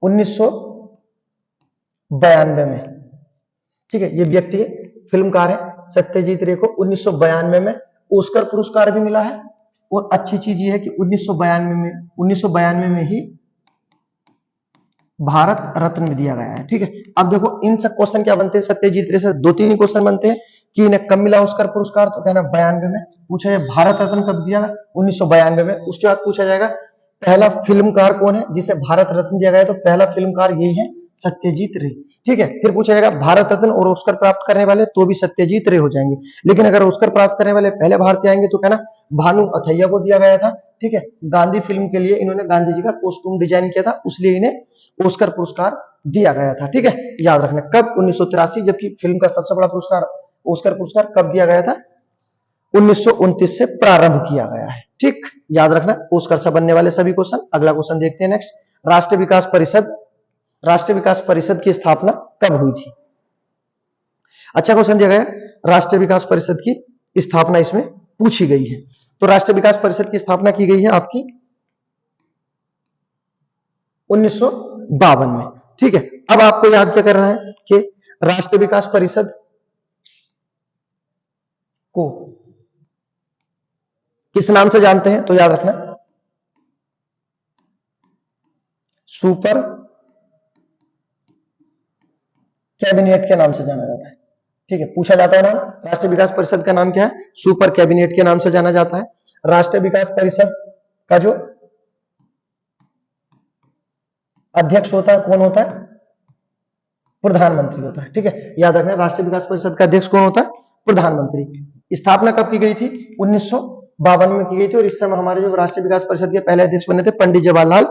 1992 में, ठीक है, ये व्यक्ति फिल्मकार है। सत्यजीत रे को 1992 में ऑस्कर पुरस्कार भी मिला है। और अच्छी चीज ये है कि 1992 में ही भारत रत्न भी दिया गया है। ठीक है, अब देखो इन सब क्वेश्चन क्या बनते हैं? सत्यजीत रे से 2-3 ही क्वेश्चन बनते हैं कि इन्हें कब मिला ऑस्कर पुरस्कार? तो कहना 92 में। पूछा जाए भारत रत्न कब दिया? 1992 में। उसके बाद पूछा जाएगा पहला फिल्मकार कौन है जिसे भारत रत्न दिया गया? तो पहला फिल्मकार यही है, सत्यजीत रे। ठीक है, फिर पूछा जाएगा भारत रत्न और ऑस्कर प्राप्त करने वाले, तो भी सत्यजीत रे हो जाएंगे। लेकिन अगर ऑस्कर प्राप्त करने वाले पहले भारतीय आएंगे तो कहना भानु अथैया को दिया गया था। ठीक है, गांधी फिल्म के लिए इन्होंने गांधी जी का कॉस्ट्यूम डिजाइन किया था, इसलिए इन्हें ऑस्कर पुरस्कार दिया गया था। ठीक है, याद रखना कब? 1983। जबकि फिल्म का सबसे बड़ा पुरस्कार ऑस्कर पुरस्कार कब दिया गया था? 1929 से प्रारंभ किया गया है। ठीक, याद रखना ऑस्कर से बनने वाले सभी क्वेश्चन। अगला क्वेश्चन देखते हैं नेक्स्ट। राष्ट्रीय विकास परिषद की स्थापना कब हुई थी? अच्छा क्वेश्चन दिया गया, राष्ट्रीय विकास परिषद की स्थापना इसमें पूछी गई है। तो राष्ट्रीय विकास परिषद की स्थापना की गई है आपकी 1952 में। ठीक है, अब आपको याद क्या करना है कि राष्ट्रीय विकास परिषद को किस नाम से जानते हैं? तो याद रखना, सुपर कैबिनेट के नाम से जाना जाता है। ठीक है, पूछा जाता है नाम, राष्ट्रीय विकास परिषद का नाम क्या है? सुपर कैबिनेट के नाम से जाना जाता है। राष्ट्रीय विकास परिषद का जो अध्यक्ष होता है कौन होता है? प्रधानमंत्री होता है। ठीक है, याद रखना, राष्ट्रीय विकास परिषद का अध्यक्ष कौन होता है? प्रधानमंत्री। स्थापना कब की गई थी? 1952 में की गई थी। और इस समय हमारे जो राष्ट्रीय विकास परिषद के पहले अध्यक्ष बने थे पंडित जवाहरलाल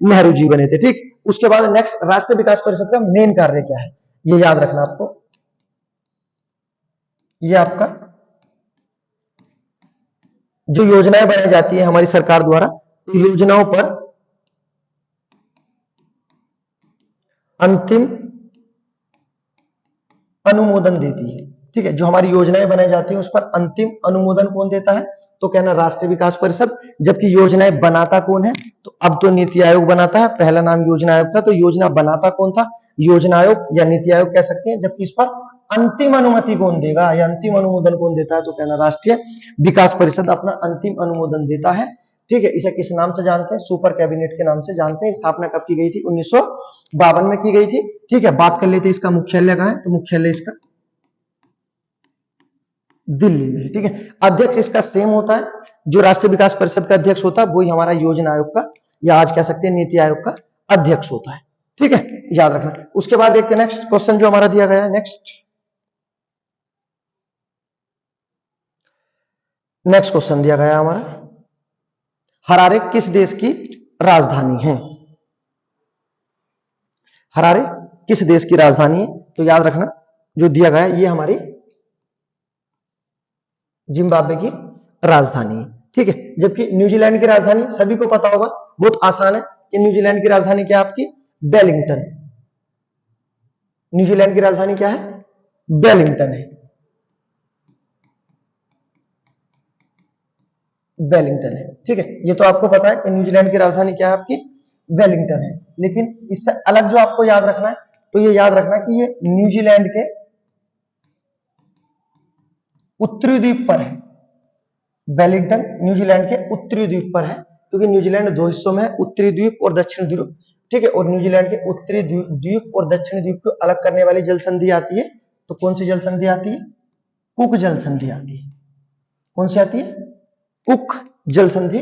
नेहरू जी बने थे। ठीक, उसके बाद नेक्स्ट, राष्ट्रीय विकास परिषद का मेन कार्य क्या है, ये याद रखना आपको। ये आपका जो योजनाएं बनाई जाती है हमारी सरकार द्वारा, तो योजनाओं पर अंतिम अनुमोदन देती है। ठीक है, जो हमारी योजनाएं बनाई जाती है उस पर अंतिम अनुमोदन कौन देता है? तो कहना राष्ट्रीय विकास परिषद। जबकि योजनाएं बनाता कौन है? तो अब तो नीति आयोग बनाता है, पहला नाम योजना आयोग था, तो योजना बनाता कौन था? योजना आयोग या नीति आयोग कह सकते हैं। जबकि इस पर अंतिम अनुमति कौन देगा या अंतिम अनुमोदन कौन देता है? तो कहना राष्ट्रीय विकास परिषद अपना अंतिम अनुमोदन देता है। ठीक है, इसे किस नाम से जानते हैं? सुपर कैबिनेट के नाम से जानते हैं। स्थापना कब की गई थी? 1952 में की गई थी। ठीक है, बात कर लेते हैं इसका मुख्यालय कहां है? तो मुख्यालय इसका दिल्ली में। ठीक है, अध्यक्ष इसका सेम होता है, जो राष्ट्रीय विकास परिषद का अध्यक्ष होता है वही हमारा योजना आयोग का या आज कह सकते हैं नीति आयोग का अध्यक्ष होता है। ठीक है, याद रखना। उसके बाद देखते हैं नेक्स्ट क्वेश्चन जो हमारा दिया गया है। नेक्स्ट क्वेश्चन दिया गया है हमारा, हरारे किस देश की राजधानी है? हरारे किस देश की राजधानी है? तो याद रखना, जो दिया गया है ये हमारी जिम्बाब्वे की राजधानी है। ठीक है, जबकि न्यूजीलैंड की राजधानी सभी को पता होगा, बहुत आसान है कि न्यूजीलैंड की राजधानी क्या है आपकी? वेलिंगटन। न्यूजीलैंड की राजधानी क्या है? वेलिंगटन है। वेलिंगटन है। ठीक है, ये तो आपको पता है कि न्यूजीलैंड की राजधानी क्या है आपकी? वेलिंगटन है। लेकिन इससे अलग जो आपको याद रखना है, तो ये याद रखना कि ये न्यूजीलैंड के उत्तरी द्वीप पर है। वेलिंगटन न्यूजीलैंड के उत्तरी द्वीप पर है, क्योंकि न्यूजीलैंड दो हिस्सों में है, उत्तरी द्वीप और दक्षिण द्वीप। ठीक है, और न्यूजीलैंड के उत्तरी द्वीप और दक्षिण द्वीप को अलग करने वाली जल संधि आती है। तो कौन सी जल संधि आती है? कुक जल संधि आती है। कौन सी आती है? कुक जल संधि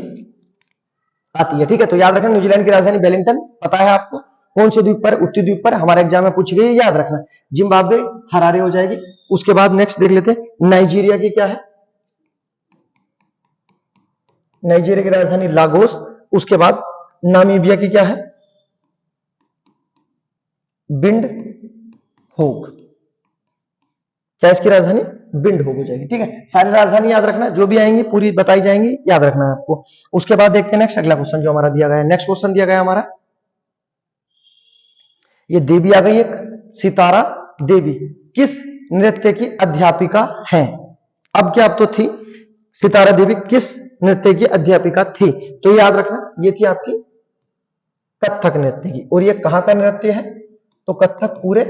आती है। ठीक है, तो याद रखना, न्यूजीलैंड की राजधानी वेलिंगटन, पता है आपको कौन से द्वीप पर? उत्तरी द्वीप पर। हमारे एग्जाम में पूछी गई, याद रखना। जिम्बाब्वे हरारे हो जाएगी। उसके बाद नेक्स्ट देख लेते हैं, नाइजीरिया की क्या है? नाइजीरिया की राजधानी लागोस। उसके बाद नामीबिया की क्या है? बिंड होग। क्या इसकी राजधानी? बिंड होग हो जाएगी। ठीक है, सारी राजधानी याद रखना, जो भी आएंगी पूरी बताई जाएंगी, याद रखना है आपको। उसके बाद देखते हैं नेक्स्ट अगला क्वेश्चन जो हमारा दिया गया है। नेक्स्ट क्वेश्चन दिया गया हमारा, ये देवी आ गई एक, सितारा देवी किस नृत्य की अध्यापिका हैं? अब क्या, अब तो थी, सितारा देवी किस नृत्य की अध्यापिका थी? तो याद रखना, ये थी आपकी कथक नृत्य की। और ये कहां का नृत्य है? तो कथक पूरे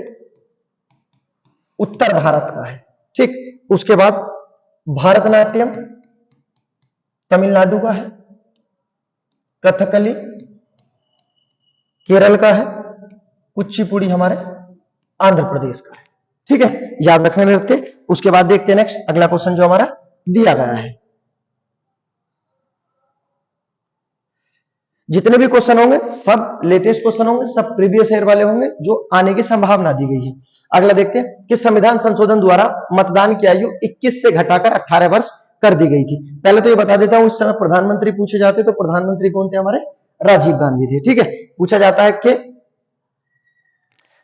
उत्तर भारत का है। ठीक, उसके बाद भारतनाट्यम तमिलनाडु का है, कथकली केरल का है, कुचिपुड़ी हमारे आंध्र प्रदेश का है। ठीक है, याद रखना नृत्य। उसके बाद देखते हैं नेक्स्ट अगला क्वेश्चन जो हमारा दिया गया है। जितने भी क्वेश्चन होंगे सब लेटेस्ट क्वेश्चन होंगे, सब प्रीवियस ईयर वाले होंगे, जो आने की संभावना दी गई है। अगला देखते हैं कि संविधान संशोधन द्वारा मतदान की आयु 21 से घटाकर 18 वर्ष कर दी गई थी। पहले तो ये बता देता हूं, उस समय प्रधानमंत्री पूछे जाते तो प्रधानमंत्री कौन थे? हमारे राजीव गांधी थे। ठीक है, पूछा जाता है कि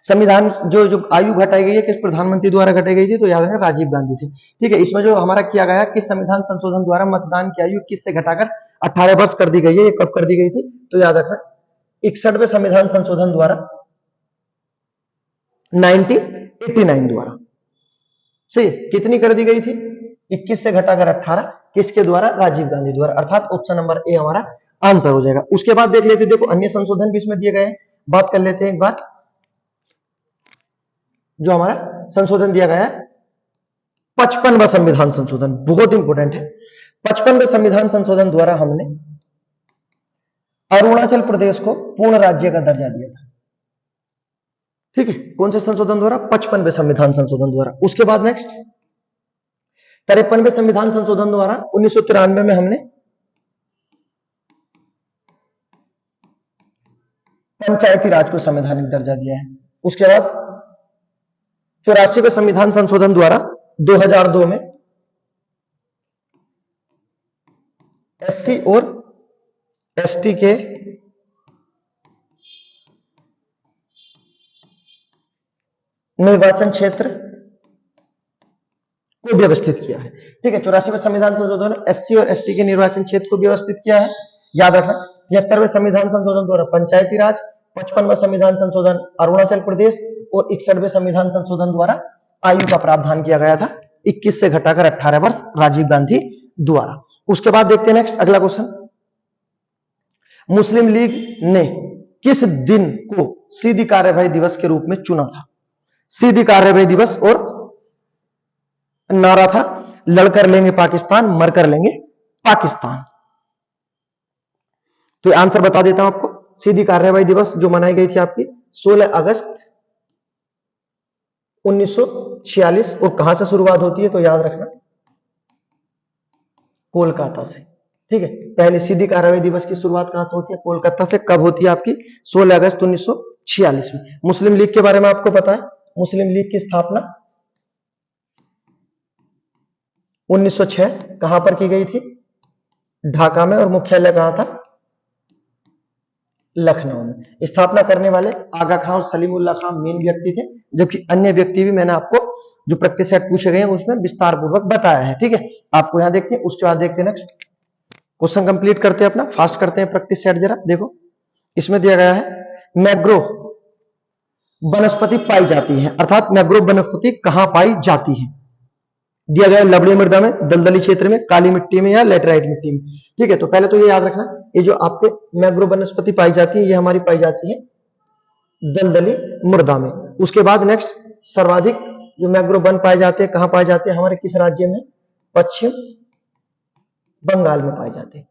संविधान जो जो आयु घटाई गई है किस प्रधानमंत्री द्वारा घटाई गई थी? तो याद है राजीव गांधी थे। ठीक है, इसमें जो हमारा किया गया कि संविधान संशोधन द्वारा मतदान की आयु 21 से घटाकर 18 वर्ष कर दी गई है। ये कब कर दी गई थी? तो याद रखना 61वें संविधान संशोधन द्वारा, 1989 द्वारा। सही, कितनी कर दी गई थी? 21 से घटाकर 18, किसके द्वारा? राजीव गांधी द्वारा, अर्थात ऑप्शन नंबर ए हमारा आंसर हो जाएगा। उसके बाद देख लेते, देखो अन्य संशोधन भी इसमें दिए गए हैं, बात कर लेते हैं एक बार। जो हमारा संशोधन दिया गया है 55वां संविधान संशोधन, बहुत इंपॉर्टेंट है। 55वें संविधान संशोधन द्वारा हमने अरुणाचल प्रदेश को पूर्ण राज्य का दर्जा दिया था। ठीक है, कौन से संशोधन द्वारा? 55वें संविधान संशोधन द्वारा। उसके बाद नेक्स्ट 53वें संविधान संशोधन द्वारा 1993 में हमने पंचायती राज को संवैधानिक दर्जा दिया है। उसके बाद 84वें संविधान संशोधन द्वारा 2002 में एससी और एसटी के निर्वाचन क्षेत्र को व्यवस्थित किया है। ठीक है, 84वें संविधान संशोधन एससी और एसटी के निर्वाचन क्षेत्र को व्यवस्थित किया है, याद रखना। 73वें संविधान संशोधन द्वारा पंचायती राज, 55वां संविधान संशोधन अरुणाचल प्रदेश और 61वें संविधान संशोधन द्वारा आयु का प्रावधान किया गया था 21 से घटाकर 18 वर्ष राजीव गांधी द्वारा। उसके बाद देखते हैं नेक्स्ट अगला क्वेश्चन, मुस्लिम लीग ने किस दिन को सीधी कार्यवाही दिवस के रूप में चुना था? सीधी कार्यवाही दिवस और नारा था लड़कर लेंगे पाकिस्तान, मरकर लेंगे पाकिस्तान। तो आंसर बता देता हूं आपको। सीधी कार्यवाही दिवस जो मनाई गई थी आपकी 16 अगस्त 1946, और कहां से शुरुआत होती है? तो याद रखना कोलकाता से। ठीक है, पहले सीधी कार्यवाही दिवस की शुरुआत कहां से होती है? कोलकाता से। कब होती है आपकी? 16 अगस्त 1946 में। मुस्लिम लीग के बारे में आपको पता है, मुस्लिम लीग की स्थापना 1906 कहां पर की गई थी? ढाका में, और मुख्यालय कहां था? लखनऊ में। स्थापना करने वाले आगा खां और सलीमुल्लाह खां मेन व्यक्ति थे, जबकि अन्य व्यक्ति भी मैंने आपको जो प्रैक्टिस सेट पूछे गए हैं उसमें विस्तार पूर्वक बताया है। ठीक है, आपको यहां देखते हैं। उसके बाद देखते हैं नेक्स्ट क्वेश्चन कंप्लीट करते हैं अपना, फास्ट करते हैं प्रैक्टिस सेट जरा। देखो इसमें दिया गया है मैग्रो वनस्पति पाई जाती है, अर्थात मैग्रो वनस्पति कहां पाई जाती है? दिया गया लवणीय मृदा में, दलदली क्षेत्र में, काली मिट्टी में या लेटराइट मिट्टी में। ठीक है, तो पहले तो ये याद रखना, ये जो आपके मैग्रो वनस्पति पाई जाती है ये हमारी पाई जाती है दलदली मृदा में। उसके बाद नेक्स्ट सर्वाधिक जो मैग्रो वन पाए जाते हैं कहां पाए जाते हैं? हमारे किस राज्य में? पश्चिम बंगाल में पाए जाते हैं।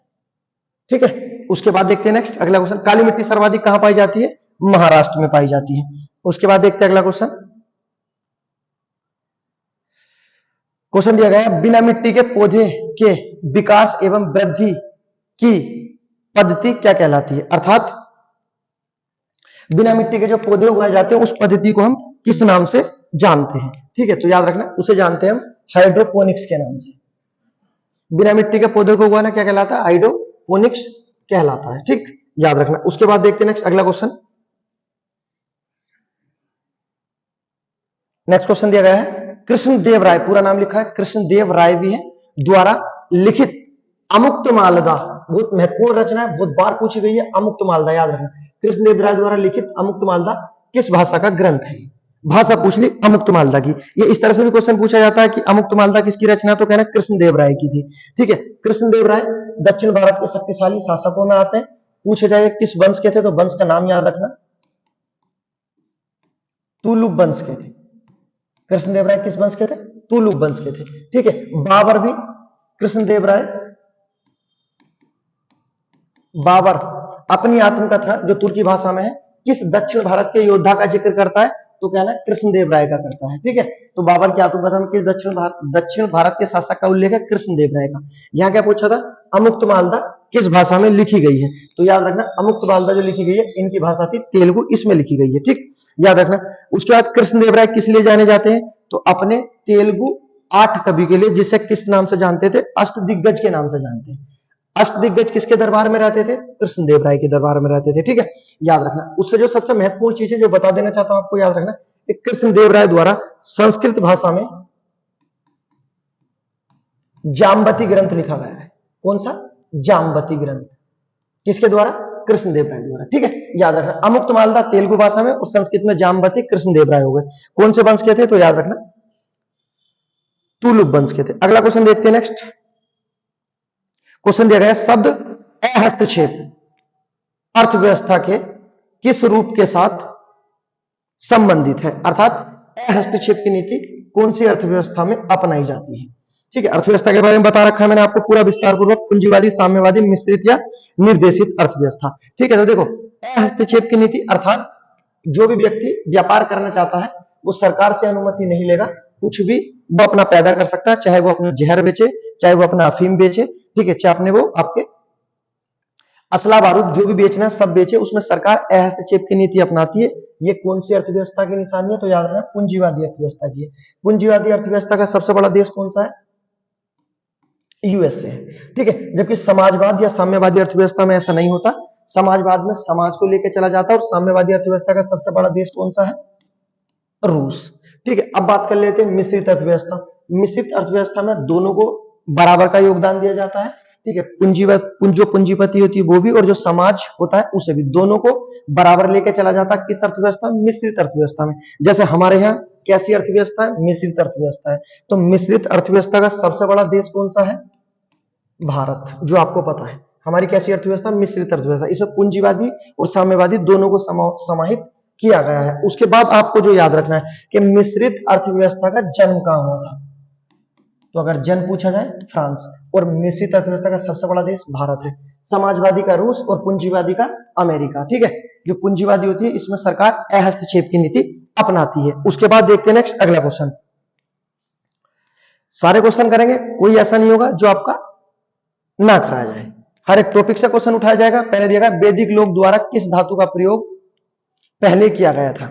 ठीक है, उसके बाद देखते हैं नेक्स्ट अगला क्वेश्चन, काली मिट्टी सर्वाधिक कहां पाई जाती है? महाराष्ट्र में पाई जाती है। उसके बाद देखते हैं अगला क्वेश्चन, क्वेश्चन दिया गया है बिना मिट्टी के पौधे के विकास एवं वृद्धि की पद्धति क्या कहलाती है? अर्थात बिना मिट्टी के जो पौधे उगाए जाते हैं उस पद्धति को हम किस नाम से जानते हैं? ठीक है, तो याद रखना उसे जानते हैं हम हाइड्रोपोनिक्स के नाम से। बिना मिट्टी के पौधे को उगाना क्या कहलाता है? हाइड्रोपोनिक्स कहलाता है। ठीक, याद रखना। उसके बाद देखते हैं नेक्स्ट अगला क्वेश्चन। नेक्स्ट क्वेश्चन दिया गया है कृष्णदेव राय, पूरा नाम लिखा है कृष्णदेव राय भी है, द्वारा लिखित अमुक्तमाल्यदा, बहुत महत्वपूर्ण रचना है, बहुत बार पूछी गई है अमुक्तमाल्यदा, याद रखना। कृष्णदेव राय द्वारा लिखित अमुक्तमाल्यदा किस भाषा का ग्रंथ है? भाषा पूछ ली अमुक्तमाल्यदा की। ये इस तरह से भी क्वेश्चन पूछा जाता है कि अमुक्तमाल्यदा किसकी रचना? तो कहना कृष्णदेव राय की थी। ठीक है, कृष्णदेव राय दक्षिण भारत के शक्तिशाली शासकों में आते हैं। पूछे जाए किस वंश के थे, तो वंश का नाम याद रखना, तुलुक वंश के थे। कृष्णदेव राय किस वंश के थे? तुलुक वंश के थे। ठीक है, बाबर भी कृष्णदेव राय, बाबर अपनी आत्मकथा जो तुर्की भाषा में है किस दक्षिण भारत के योद्धा का जिक्र करता है? तो कहना कृष्णदेव राय का करता है। ठीक है, तो बाबर की आत्मकथा में किस दक्षिण भारत के शासक का उल्लेख है? कृष्णदेव राय का। यहां क्या पूछा था? अमुक्तमाल्यदा किस भाषा में लिखी गई है? तो याद रखना अमुक्तमाल्यदा जो लिखी गई है इनकी भाषा थी तेलुगु, इसमें लिखी गई है। ठीक, याद रखना। उसके बाद कृष्णदेव राय किस लिए जाने जाते हैं? तो अपने तेलुगु 8 कवि के लिए, जिसे किस नाम से जानते थे? अष्टदिग्गज के नाम से जानते हैं। अष्टदिग्गज किसके दरबार में रहते थे? कृष्णदेव राय के दरबार में रहते थे। ठीक है, याद रखना। उससे जो सबसे महत्वपूर्ण चीज है जो बता देना चाहता हूं आपको, याद रखना कि कृष्णदेव राय द्वारा संस्कृत भाषा में जामवती ग्रंथ लिखा गया है। कौन सा? जामवती ग्रंथ। किसके द्वारा? कृष्णदेव राय द्वारा। ठीक है, याद रखना। अमुक्त मालदा तेलुगु भाषा में और संस्कृत में जाम्बती कृष्णदेव राय हो गए। कौन से वंश के थे? तो याद रखना तुलुप वंश के थे। अगला क्वेश्चन देखते हैं। नेक्स्ट क्वेश्चन दिया गया शब्द हस्तक्षेप अर्थव्यवस्था के किस रूप के साथ संबंधित है? अर्थात हस्तक्षेप की नीति कौन सी अर्थव्यवस्था में अपनाई जाती है? ठीक है, अर्थव्यवस्था के बारे में बता रखा है मैंने आपको पूरा विस्तार पूर्वक, पूंजीवादी, साम्यवादी, मिश्रित या निर्देशित अर्थव्यवस्था। ठीक है, तो देखो हस्तक्षेप की नीति अर्थात जो भी व्यक्ति व्यापार करना चाहता है वो सरकार से अनुमति नहीं लेगा, कुछ भी वो अपना पैदा कर सकता है, चाहे वो अपना जहर बेचे, चाहे वो अपना अफीम बेचे, ठीक है, चाहे अपने वो आपके असला बारूद जो भी बेचना है सब बेचे, उसमें सरकार हस्तक्षेप की नीति अपनाती है। ये कौन सी अर्थव्यवस्था की निशानी है? तो याद रखना पूंजीवादी अर्थव्यवस्था की है। पूंजीवादी अर्थव्यवस्था का सबसे बड़ा देश कौन सा है? यूएसए। ठीक है, जबकि समाजवाद या साम्यवादी अर्थव्यवस्था में ऐसा नहीं होता। समाजवाद में समाज को लेकर चला जाता है और साम्यवादी अर्थव्यवस्था का सबसे बड़ा देश कौन सा है? रूस। ठीक है, अब बात कर लेते हैं मिश्रित अर्थव्यवस्था। मिश्रित अर्थव्यवस्था में दोनों को बराबर का योगदान दिया जाता है। ठीक है, जो पूंजीपति होती है वो भी और जो समाज होता है उसे भी, दोनों को बराबर लेके चला जाता है। किस अर्थव्यवस्था में? मिश्रित अर्थव्यवस्था में। जैसे हमारे यहाँ कैसी अर्थव्यवस्था है? मिश्रित अर्थव्यवस्था है। तो मिश्रित अर्थव्यवस्था का सबसे बड़ा देश कौन सा है? भारत, जो आपको पता है। हमारी कैसी अर्थव्यवस्था? मिश्रित अर्थव्यवस्था। इसमें पूंजीवादी और साम्यवादी दोनों को समाहित किया गया है। उसके बाद आपको जो याद रखना है कि मिश्रित अर्थव्यवस्था का जन्म कहां हुआ था? तो अगर जन्म पूछा जाए फ्रांस, और मिश्रित अर्थव्यवस्था का सबसे बड़ा देश भारत है। समाजवादी का रूस और पूंजीवादी का अमेरिका। ठीक है, जो पूंजीवादी होती है इसमें सरकार हस्तक्षेप की नीति अपनाती है। उसके बाद देखते हैं नेक्स्ट अगला क्वेश्चन। सारे क्वेश्चन करेंगे, कोई ऐसा नहीं होगा जो आपका ना कराया जाए। हर एक टॉपिक से क्वेश्चन उठाया जाएगा। पहले दिया गया वैदिक लोग द्वारा किस धातु का प्रयोग पहले किया गया था?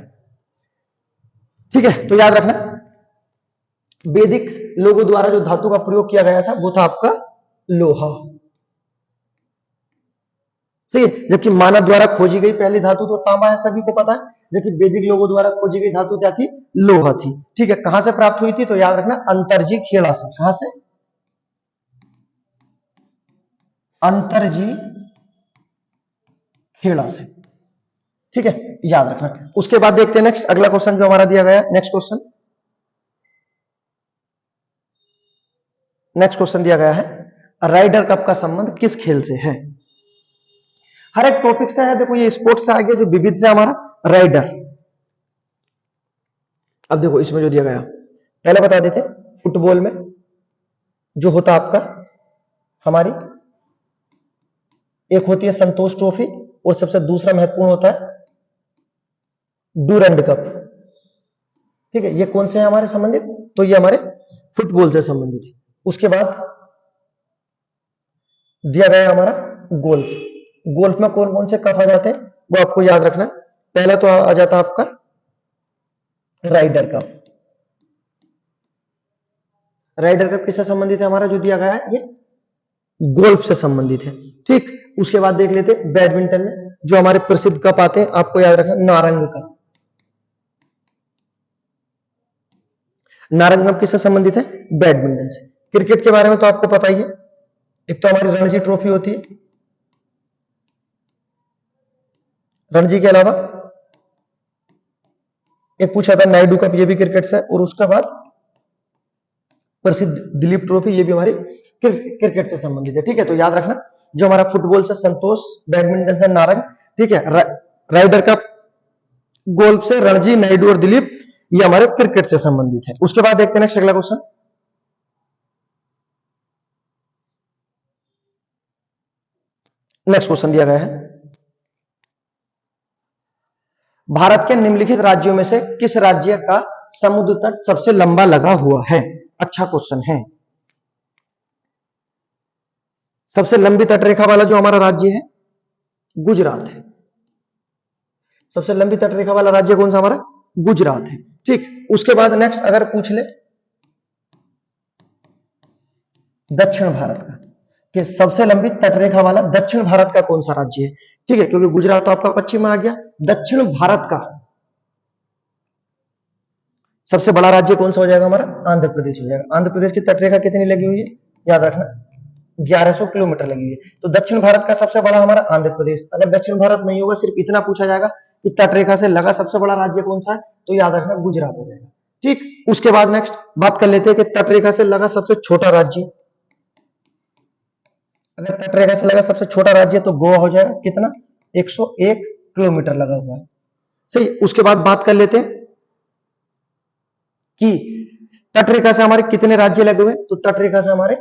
ठीक है, तो याद रखना वैदिक लोगों द्वारा जो धातु का प्रयोग किया गया था वो था आपका लोहा। ठीक है, जबकि मानव द्वारा खोजी गई पहली धातु तो तांबा है, सभी को पता है। जबकि वैदिक लोगों द्वारा खोजी गई धातु क्या थी? लोहा थी। ठीक है, कहां से प्राप्त हुई थी? तो याद रखना अंतरजी खेड़ा से। कहां से? अंतरजी खेड़ा से। ठीक है, याद रखना। उसके बाद देखते हैं नेक्स्ट अगला क्वेश्चन जो हमारा दिया गया है। नेक्स्ट क्वेश्चन दिया गया है राइडर कप का संबंध किस खेल से है? हर एक टॉपिक से है। देखो ये स्पोर्ट्स से आ गया, जो विविध से हमारा राइडर। अब देखो इसमें जो दिया गया पहले बता देते, फुटबॉल में जो होता आपका हमारी एक होती है संतोष ट्रॉफी और सबसे दूसरा महत्वपूर्ण होता है डूरंड कप। ठीक है, ये कौन से हैं हमारे संबंधित? तो ये हमारे फुटबॉल से संबंधित है। उसके बाद दिया गया हमारा गोल्फ। गोल्फ में कौन कौन से कप आ जाते हैं वो आपको याद रखना। पहला तो आ जाता है आपका राइडर कप। राइडर कप किससे संबंधित है? हमारा जो दिया गया है ये गोल्फ से संबंधित है। ठीक, उसके बाद देख लेते बैडमिंटन में जो हमारे प्रसिद्ध कप आते हैं, आपको याद रखना नारंग कप। नारंग कप किससे संबंधित है? बैडमिंटन से। क्रिकेट के बारे में तो आपको पता ही है, एक तो हमारी रणजी ट्रॉफी होती है, रणजी के अलावा एक पूछा था नायडू कप, ये भी क्रिकेट से। और उसके बाद प्रसिद्ध दिलीप ट्रॉफी, ये भी हमारी क्रिकेट से संबंधित है। ठीक है, तो याद रखना जो हमारा फुटबॉल से संतोष, बैडमिंटन से नारंग, ठीक है, राइडर कप, गोल्फ से रणजी, नायडू और दिलीप, ये हमारे क्रिकेट से संबंधित है। उसके बाद देखते हैं नेक्स्ट अगला क्वेश्चन। नेक्स्ट क्वेश्चन दिया गया है भारत के निम्नलिखित राज्यों में से किस राज्य का समुद्र तट सबसे लंबा लगा हुआ है? अच्छा क्वेश्चन है। सबसे लंबी तटरेखा वाला जो हमारा राज्य है गुजरात है। सबसे लंबी तटरेखा वाला राज्य कौन सा? हमारा गुजरात है। ठीक, उसके बाद नेक्स्ट अगर पूछ ले दक्षिण भारत का कि सबसे लंबी तटरेखा वाला दक्षिण भारत का कौन सा राज्य है? ठीक है, क्योंकि गुजरात तो आपका पश्चिम में आ गया। दक्षिण भारत का सबसे बड़ा राज्य कौन सा हो जाएगा? हमारा आंध्र प्रदेश हो जाएगा। आंध्र प्रदेश की तटरेखा कितनी लगी हुई है? याद रखना 1100 किलोमीटर लगेगी। तो दक्षिण भारत का सबसे बड़ा हमारा आंध्र प्रदेश। अगर दक्षिण भारत नहीं होगा, सिर्फ इतना पूछा जाएगा कि तटरेखा से लगा सबसे बड़ा राज्य कौन सा है, तो याद रखना गुजरात हो जाएगा। ठीक, उसके बाद नेक्स्ट बात कर लेते हैं कि तटरेखा से लगा सबसे छोटा राज्य। अगर तटरेखा से लगा सबसे छोटा राज्य तो गोवा हो जाएगा। कितना? 101 किलोमीटर लगा हुआ है। सही। उसके बाद बात कर लेते हैं कि तटरेखा से हमारे कितने राज्य लगे हुए, तो तटरेखा से हमारे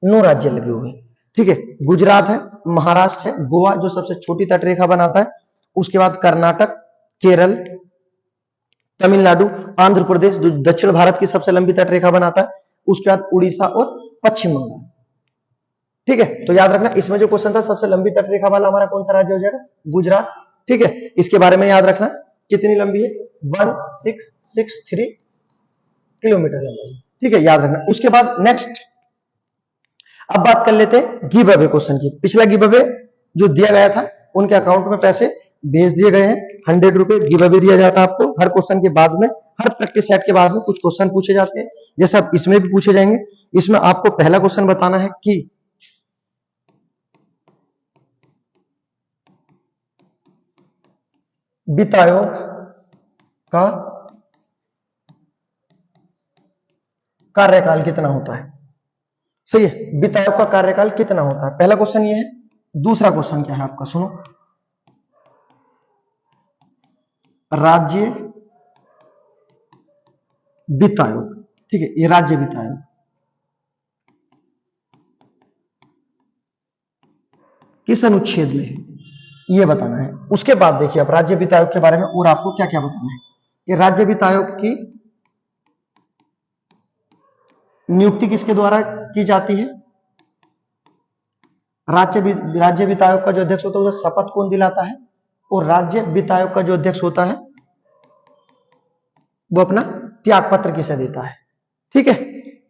9 राज्य लगे हुए हैं। ठीक है, गुजरात है, महाराष्ट्र है, गोवा जो सबसे छोटी तटरेखा बनाता है, उसके बाद कर्नाटक, केरल, तमिलनाडु, आंध्र प्रदेश जो दक्षिण भारत की सबसे लंबी तटरेखा बनाता है, उसके बाद उड़ीसा और पश्चिम बंगाल। ठीक है, तो याद रखना इसमें जो क्वेश्चन था सबसे लंबी तटरेखा वाला हमारा कौन सा राज्य हो जाएगा? गुजरात। ठीक है, इसके बारे में याद रखना कितनी लंबी है? 1663 किलोमीटर लंबाई। ठीक है, याद रखना। उसके बाद नेक्स्ट अब बात कर लेते हैं गिव अवे क्वेश्चन की। पिछला गिव अवे जो दिया गया था उनके अकाउंट में पैसे भेज दिए गए हैं। 100 रुपए गिव अवे दिया जाता है आपको। हर क्वेश्चन के बाद में, हर प्रैक्टिस सेट के बाद में कुछ क्वेश्चन पूछे जाते हैं, जैसे अब इसमें भी पूछे जाएंगे। इसमें आपको पहला क्वेश्चन बताना है कि वित्त आयोग का कार्यकाल कितना होता है? सही है, वित्त आयोग का कार्यकाल कितना होता है? पहला क्वेश्चन ये है। दूसरा क्वेश्चन क्या है आपका, सुनो। राज्य वित्त आयोग, ठीक है, ये राज्य वित्त आयोग किस अनुच्छेद में है, ये बताना है। उसके बाद देखिए अब राज्य वित्त आयोग के बारे में और आपको क्या क्या बताना है कि राज्य वित्त आयोग की नियुक्ति किसके द्वारा की जाती है? राज्य वित्त आयोग का जो अध्यक्ष होता है उसे शपथ कौन दिलाता है? और राज्य वित्त आयोग का जो अध्यक्ष होता है वो अपना त्याग पत्र किसे देता है? ठीक है,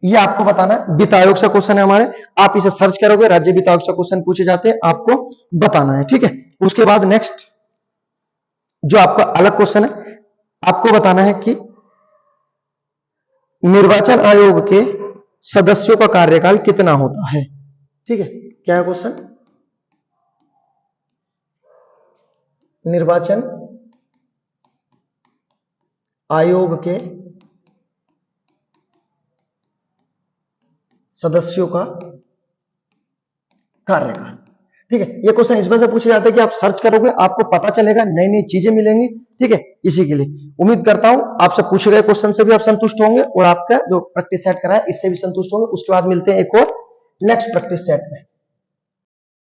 ये आपको बताना है। वित्त आयोग से क्वेश्चन है हमारे, आप इसे सर्च करोगे, राज्य वित्त आयोग से क्वेश्चन पूछे जाते हैं, आपको बताना है। ठीक है, उसके बाद नेक्स्ट जो आपका अलग क्वेश्चन है, आपको बताना है कि निर्वाचन आयोग के सदस्यों का कार्यकाल कितना होता है? ठीक है, क्या है क्वेश्चन? निर्वाचन आयोग के सदस्यों का कार्यकाल। ठीक है, ये क्वेश्चन इस वजह से पूछे जाते हैं कि आप सर्च करोगे, आपको पता चलेगा, नई नई चीजें मिलेंगी। ठीक है, इसी के लिए उम्मीद करता हूं आपसे पूछे गए क्वेश्चन से भी आप संतुष्ट होंगे और आपका जो प्रैक्टिस सेट करा है इससे भी संतुष्ट होंगे। उसके बाद मिलते हैं एक और नेक्स्ट प्रैक्टिस सेट में।